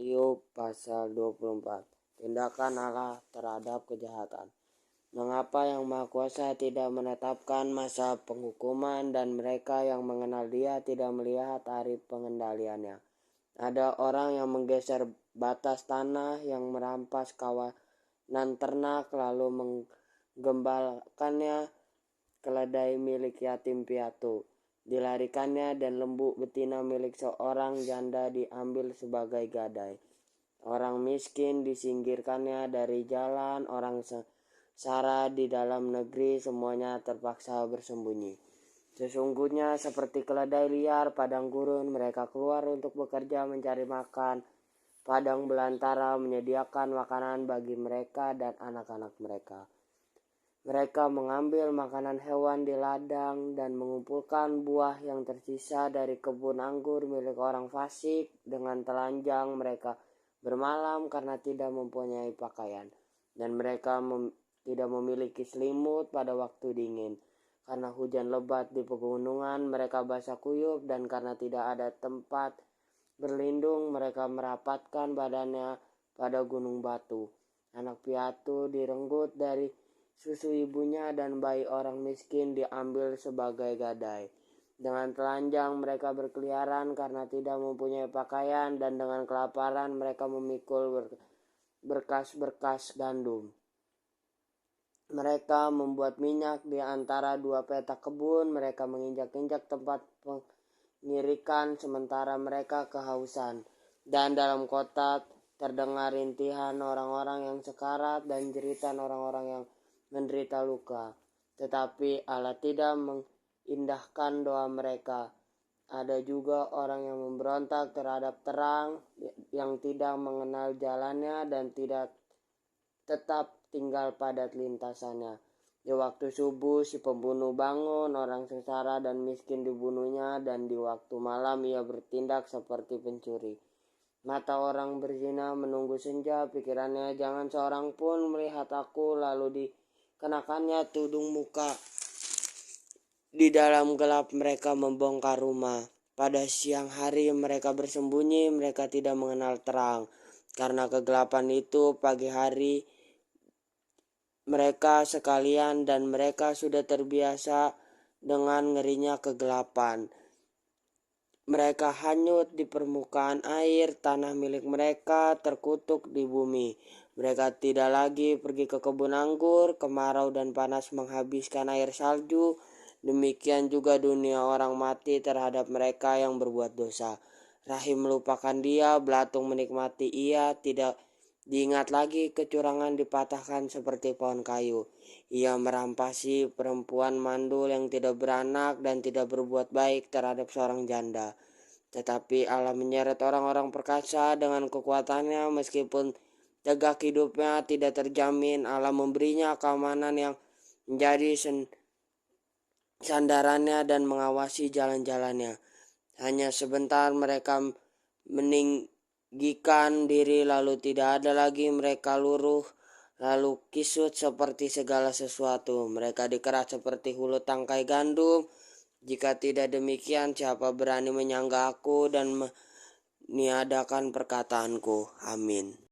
Ayub pasal 24. Tindakan Allah terhadap kejahatan. Mengapa Yang Maha Kuasa tidak menetapkan masa penghukuman dan mereka yang mengenal Dia tidak melihat hari pengendaliannya? Ada orang yang menggeser batas tanah, yang merampas kawanan ternak lalu menggembalkannya keledai milik yatim piatu. Dilarikannya dan lembu betina milik seorang janda diambil sebagai gadai. Orang miskin disingkirkannya dari jalan, orang sengsara di dalam negeri semuanya terpaksa bersembunyi. Sesungguhnya seperti keledai liar padang gurun, mereka keluar untuk bekerja mencari makan. Padang belantara menyediakan makanan bagi mereka dan anak-anak mereka. Mereka mengambil makanan hewan di ladang dan mengumpulkan buah yang tersisa dari kebun anggur milik orang fasik. Dengan telanjang mereka bermalam karena tidak mempunyai pakaian. Dan mereka tidak memiliki selimut pada waktu dingin. Karena hujan lebat di pegunungan mereka basah kuyup, dan karena tidak ada tempat berlindung mereka merapatkan badannya pada gunung batu. Anak piatu direnggut dari susu ibunya, dan bayi orang miskin diambil sebagai gadai. Dengan telanjang mereka berkeliaran karena tidak mempunyai pakaian, dan dengan kelaparan mereka memikul berkas-berkas gandum. Mereka membuat minyak di antara dua petak kebun, mereka menginjak-injak tempat pengirikan sementara mereka kehausan. Dan dalam kota terdengar rintihan orang-orang yang sekarat dan jeritan orang-orang yang menderita luka. Tetapi Allah tidak mengindahkan doa mereka. Ada juga orang yang memberontak terhadap terang, yang tidak mengenal jalannya dan tidak tetap tinggal pada lintasannya. Di waktu subuh si pembunuh bangun, orang sengsara dan miskin dibunuhnya, dan di waktu malam ia bertindak seperti pencuri. Mata orang berzina menunggu senja, pikirannya jangan seorang pun melihat aku, lalu dikenakannya tudung muka. Di dalam gelap mereka membongkar rumah. Pada siang hari mereka bersembunyi, mereka tidak mengenal terang. Karena kegelapan itu pagi hari mereka sekalian, dan mereka sudah terbiasa dengan ngerinya kegelapan. Mereka hanyut di permukaan air, tanah milik mereka terkutuk di bumi. Mereka tidak lagi pergi ke kebun anggur, kemarau dan panas menghabiskan air salju. Demikian juga dunia orang mati terhadap mereka yang berbuat dosa. Rahim melupakan dia, belatung menikmati ia, tidak diingat lagi kecurangan dipatahkan seperti pohon kayu. Ia merampasi perempuan mandul yang tidak beranak dan tidak berbuat baik terhadap seorang janda. Tetapi Allah menyeret orang-orang perkasa dengan kekuatannya, meskipun tegak hidupnya tidak terjamin. Allah memberinya keamanan yang menjadi sandarannya dan mengawasi jalan-jalannya. Hanya sebentar mereka meninggikan diri, lalu tidak ada lagi, mereka luruh lalu kisut seperti segala sesuatu. Mereka dikeras seperti hulu tangkai gandum. Jika tidak demikian, siapa berani menyangga aku dan meniadakan perkataanku? Amin.